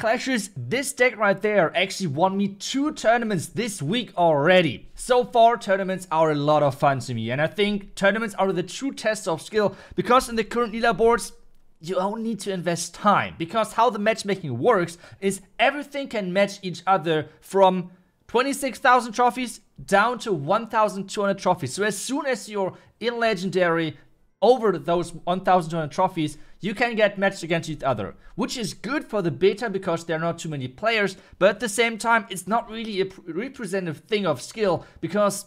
clashes, this deck right there actually won me 2 tournaments this week already. So far, tournaments are a lot of fun to me, and I think tournaments are the true test of skill, because in the current leaderboards, you only need to invest time, because how the matchmaking works is everything can match each other from 26,000 trophies down to 1,200 trophies. So as soon as you're in Legendary over those 1,200 trophies, you can get matched against each other, which is good for the beta because there are not too many players, but at the same time, it's not really a representative thing of skill, because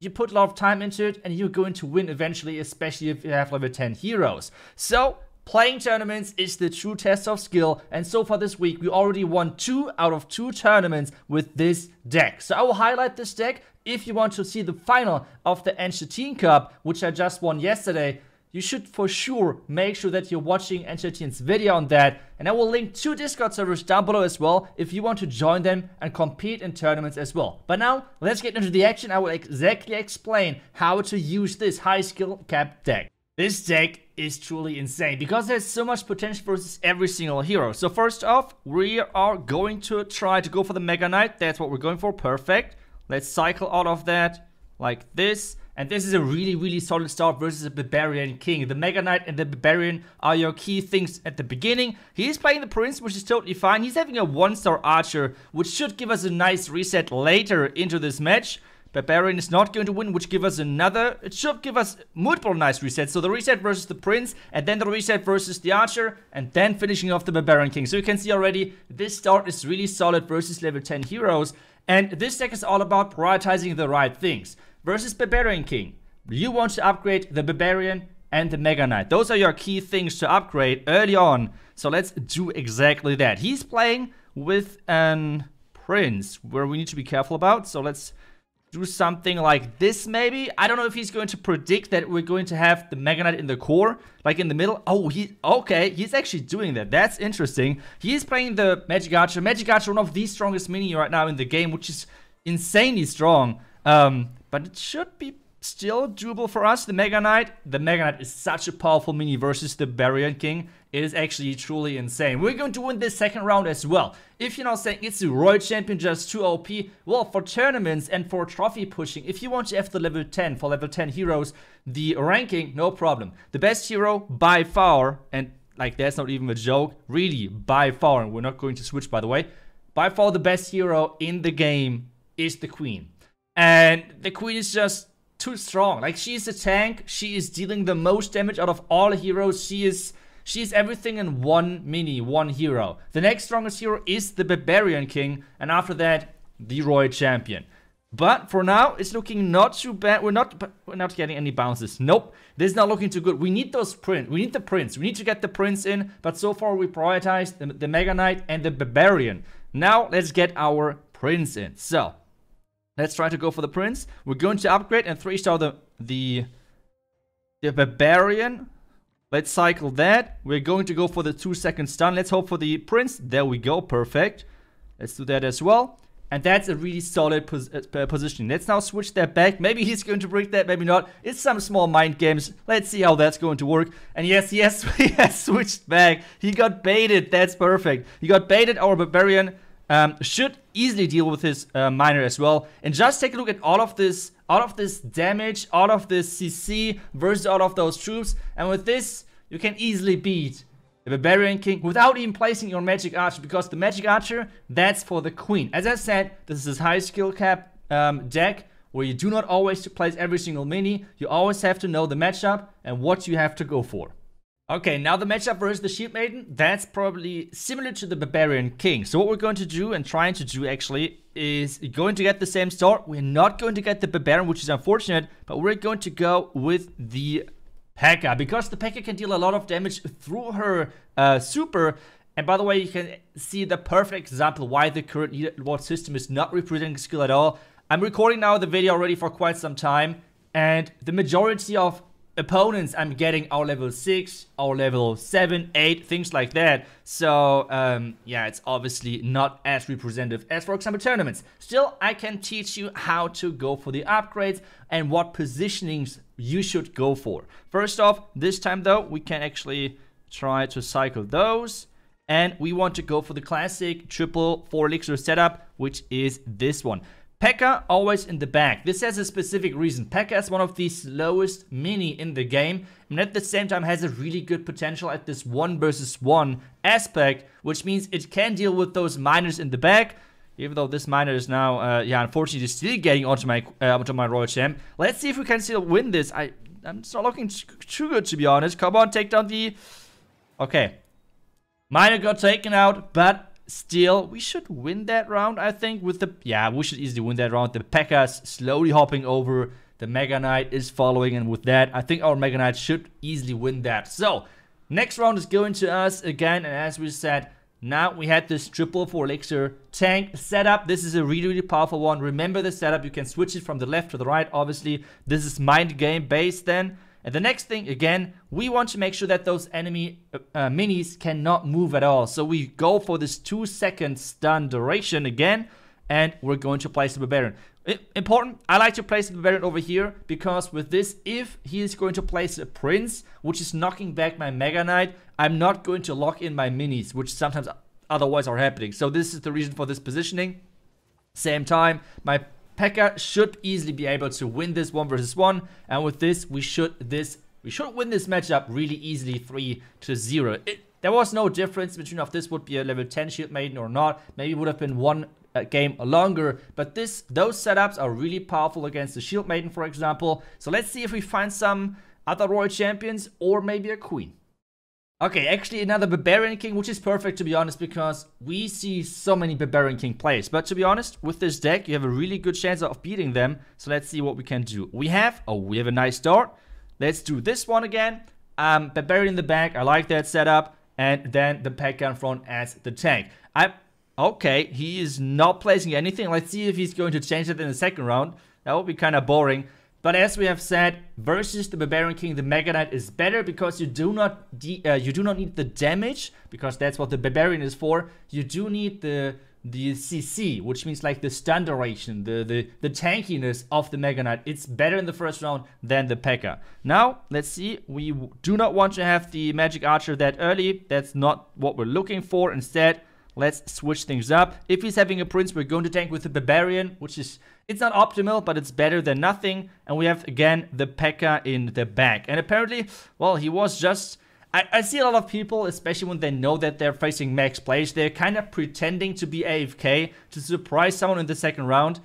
you put a lot of time into it and you're going to win eventually, especially if you have level 10 heroes. So playing tournaments is the true test of skill, and so far this week, we already won 2 out of 2 tournaments with this deck. So I will highlight this deck. If you want to see the final of the Enchatin Cup, which I just won yesterday, you should for sure make sure that you're watching Enchatin's video on that, and I will link 2 Discord servers down below as well if you want to join them and compete in tournaments as well. But now, let's get into the action. I will exactly explain how to use this high skill cap deck. This deck is truly insane because there's so much potential versus every single hero. So first off, we are going to try to go for the Mega Knight. That's what we're going for. Perfect. Let's cycle out of that like this. And this is a really, really solid start versus a Barbarian King. The Mega Knight and the Barbarian are your key things at the beginning. He's playing the Prince, which is totally fine. He's having a 1-star Archer, which should give us a nice reset later into this match. Barbarian is not going to win, which give us another. It should give us multiple nice resets. So the reset versus the Prince, and then the reset versus the Archer, and then finishing off the Barbarian King. So you can see already, this start is really solid versus level 10 heroes. And this deck is all about prioritizing the right things. Versus Barbarian King, you want to upgrade the Barbarian and the Mega Knight. Those are your key things to upgrade early on. So let's do exactly that. He's playing with an Prince, where we need to be careful about. So let's do something like this maybe. I don't know if he's going to predict that we're going to have the Mega Knight in the core, like in the middle. Oh, okay, he's actually doing that. That's interesting. He's playing the Magic Archer. Magic Archer, one of the strongest mini right now in the game, which is insanely strong. But it should be still doable for us. The Mega Knight is such a powerful mini versus the Barbarian King. It is actually truly insane. We're going to win this second round as well. If you're not saying it's a Royal Champion just too OP, well, for tournaments and for trophy pushing, if you want to have the level 10 for level 10 heroes, the ranking, no problem. The best hero by far, and like that's not even a joke, really by far, and we're not going to switch by the way, by far the best hero in the game is the Queen. And the Queen is just too strong. Like, she's a tank. She is dealing the most damage out of all heroes. She's everything in one mini, one hero. The next strongest hero is the Barbarian King. And after that, the Royal Champion. But for now, it's looking not too bad. We're not getting any bounces. Nope. This is not looking too good. We need those Prince. We need the Prince. We need to get the Prince in. But so far, we prioritized the Mega Knight and the Barbarian. Now, let's get our Prince in. So let's try to go for the Prince. We're going to upgrade and 3-star the Barbarian. Let's cycle that. We're going to go for the 2-second stun. Let's hope for the Prince. There we go. Perfect. Let's do that as well. And that's a really solid position. Let's now switch that back. Maybe he's going to break that, maybe not. It's some small mind games. Let's see how that's going to work. And yes, he has switched back. He got baited. That's perfect. He got baited. Our Barbarian should easily deal with his miner as well. And just take a look at all of this damage, all of this CC versus all of those troops. And with this, you can easily beat the Barbarian King without even placing your Magic Archer, because the Magic Archer, that's for the Queen. As I said, this is high skill cap deck where you do not always place every single mini. You always have to know the matchup and what you have to go for. Okay, now the matchup versus the Shield Maiden, that's probably similar to the Barbarian King. So what we're going to do and trying to do actually is going to get the same start. We're not going to get the Barbarian, which is unfortunate, but we're going to go with the P.E.K.K.A. because the P.E.K.K.A. can deal a lot of damage through her super. And by the way, you can see the perfect example why the current leaderboard system is not representing skill at all. I'm recording now the video already for quite some time, and the majority of opponents I'm getting are level 6 or level 7, 8, things like that. So yeah, it's obviously not as representative as, for example, tournaments. Still, I can teach you how to go for the upgrades and what positionings you should go for. First off, this time though, we can actually try to cycle those. And we want to go for the classic triple 4 elixir setup, which is this one. P.E.K.K.A. always in the back. This has a specific reason. P.E.K.K.A. is one of the slowest mini in the game, and at the same time has a really good potential at this 1 versus 1 aspect, which means it can deal with those miners in the back. Even though this miner is now, yeah, unfortunately still getting onto my royal champ. Let's see if we can still win this. I'm not looking too good, to be honest. Come on, take down the... Okay. Miner got taken out, but still, we should win that round, I think, with the... Yeah, we should easily win that round. The P.E.K.K.A.'s slowly hopping over. The Mega Knight is following, and with that, I think our Mega Knight should easily win that. So, next round is going to us again, and as we said... Now we had this triple 4 elixir tank setup. This is a really powerful one. Remember the setup. You can switch it from the left to the right. Obviously, this is mind game based then. And the next thing, again, we want to make sure that those enemy minis cannot move at all. So we go for this 2-second stun duration again. And we're going to place the Barbarian. Important, I like to place the Barbarian over here, because with this, if he is going to place a Prince, which is knocking back my Mega Knight, I'm not going to lock in my minis, which sometimes otherwise are happening. So this is the reason for this positioning. Same time, my P.E.K.K.A. should easily be able to win this 1 versus 1, and with this, we should win this matchup really easily 3-0. There was no difference between if this would be a level 10 Shield Maiden or not. Maybe it would have been one game longer, but those setups are really powerful against the Shield Maiden, for example. So let's see if we find some other Royal Champions or maybe a Queen. Okay, actually another Barbarian King, which is perfect, to be honest, because we see so many Barbarian King plays. But to be honest, with this deck, you have a really good chance of beating them. So let's see what we can do. We have a nice start. Let's do this one again. Barbarian in the back, I like that setup. And then the P.E.K.K.A. in front as the tank. Okay, he is not placing anything. Let's see if he's going to change it in the second round. That would be kind of boring. But as we have said, versus the Barbarian King, the Mega Knight is better because you do not need the damage, because that's what the Barbarian is for. You do need the CC, which means like the stun duration, the tankiness of the Mega Knight. It's better in the first round than the P.E.K.K.A. Now, let's see. We do not want to have the Magic Archer that early. That's not what we're looking for. Instead, let's switch things up. If he's having a Prince, we're going to tank with the Barbarian, which is, it's not optimal, but it's better than nothing. And we have, again, the P.E.K.K.A. in the back. And apparently, well, he was just... I see a lot of people, especially when they know that they're facing max plays, they're kind of pretending to be AFK to surprise someone in the second round.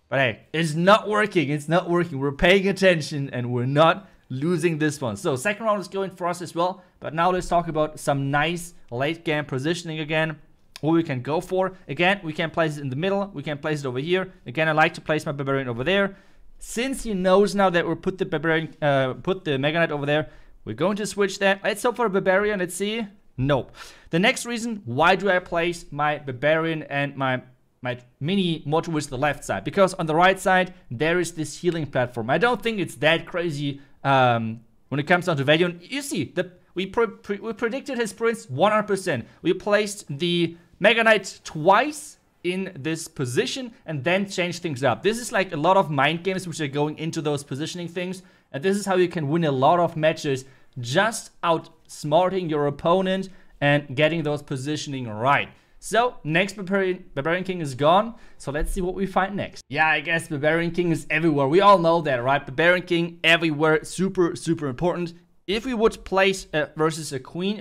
But hey, it's not working. It's not working. We're paying attention and we're not losing this one. So second round is going for us as well. But now let's talk about some nice late game positioning again. What we can go for. Again, we can place it in the middle. We can place it over here. Again, I like to place my Barbarian over there. Since he knows now that we'll put the Mega Knight over there, we're going to switch that. Let's hope for a Barbarian. Let's see. Nope. The next reason, why do I place my Barbarian and my mini more towards the left side? Because on the right side, there is this healing platform. I don't think it's that crazy when it comes down to value. You see, we predicted his Prince 100%. We placed the Mega Knight twice in this position and then changed things up. This is like a lot of mind games which are going into those positioning things. And this is how you can win a lot of matches, just outsmarting your opponent and getting those positioning right. So, next Barbarian King is gone. So, let's see what we find next. Yeah, I guess Barbarian King is everywhere. We all know that, right? Barbarian King everywhere. Super important. If we would place versus a Queen,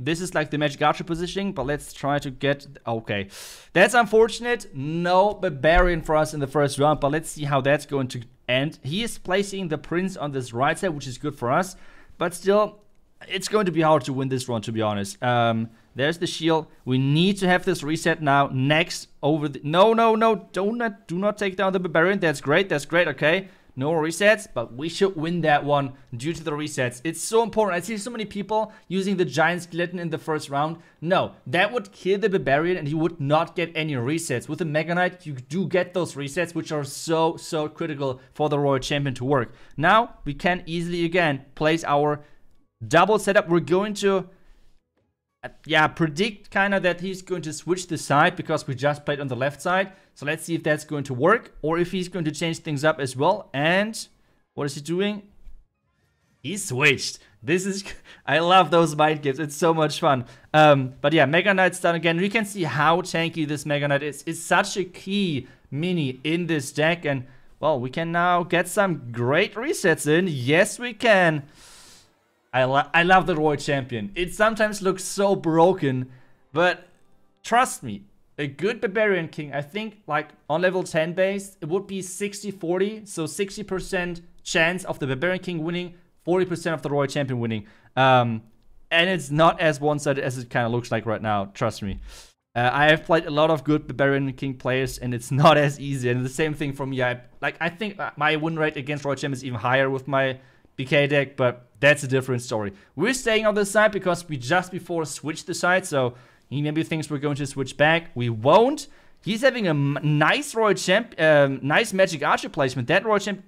this is like the Magic Archer positioning. But let's try to get... Okay. That's unfortunate. No Barbarian for us in the first round. But let's see how that's going to end. He is placing the Prince on this right side, which is good for us. But still, it's going to be hard to win this round, to be honest. There's the shield. We need to have this reset now. Next, over the... No. Do not take down the Barbarian. That's great. Okay. No resets, but we should win that one due to the resets. It's so important. I see so many people using the Giant Skeleton in the first round. No, that would kill the Barbarian and he would not get any resets. With the Mega Knight, you do get those resets, which are so critical for the Royal Champion to work. Now, we can easily, again, place our double setup. We're going to... predict kind of that he's going to switch the side because we just played on the left side. So let's see if that's going to work or if he's going to change things up as well. And what is he doing? He switched. This is, I love those mind games. It's so much fun. But yeah, Mega Knight's done again. We can see how tanky this Mega Knight is. It's such a key mini in this deck. And, well, we can now get some great resets in. Yes, we can. I love the Royal Champion. It sometimes looks so broken, but trust me, a good Barbarian King, I think, like, on level 10 base, it would be 60-40. So 60% chance of the Barbarian King winning, 40% of the Royal Champion winning. And it's not as one-sided as it kind of looks like right now, trust me. I have played a lot of good Barbarian King players, and it's not as easy. And the same thing for me. I think my win rate against Royal Champion is even higher with my BK deck, but that's a different story. We're staying on this side because we just before switched the side, so he maybe thinks we're going to switch back. We won't. He's having a nice Royal Champ, nice Magic Archer placement. That Royal Champ,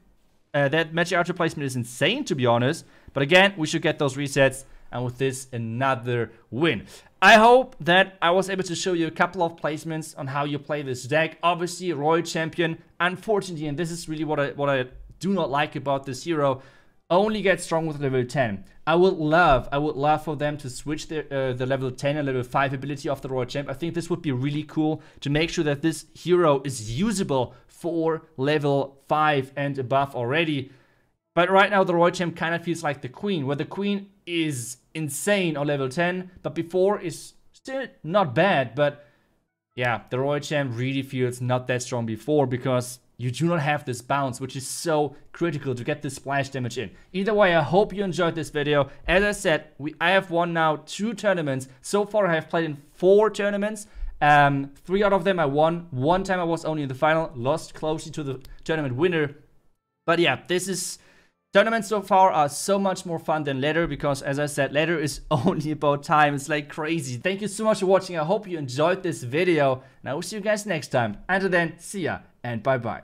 that Magic Archer placement is insane, to be honest. But again, we should get those resets, and with this, another win. I hope that I was able to show you a couple of placements on how you play this deck. Obviously, Royal Champion, unfortunately, and this is really what I do not like about this hero, only get strong with level 10. I would love for them to switch the level 10 and level 5 ability of the Royal Champ. I think this would be really cool to make sure that this hero is usable for level 5 and above already. But right now the Royal Champ kind of feels like the Queen, where the Queen is insane on level 10, but before is still not bad. But yeah, the Royal Champ really feels not that strong before because you do not have this bounce, which is so critical to get this splash damage in. Either way, I hope you enjoyed this video. As I said, I have won now 2 tournaments. So far, I have played in 4 tournaments. 3 out of them I won. 1 time I was only in the final, lost closely to the tournament winner. But yeah, tournaments so far are so much more fun than ladder because, as I said, ladder is only about time. It's like crazy. Thank you so much for watching. I hope you enjoyed this video, and I will see you guys next time. Until then, see ya and bye-bye.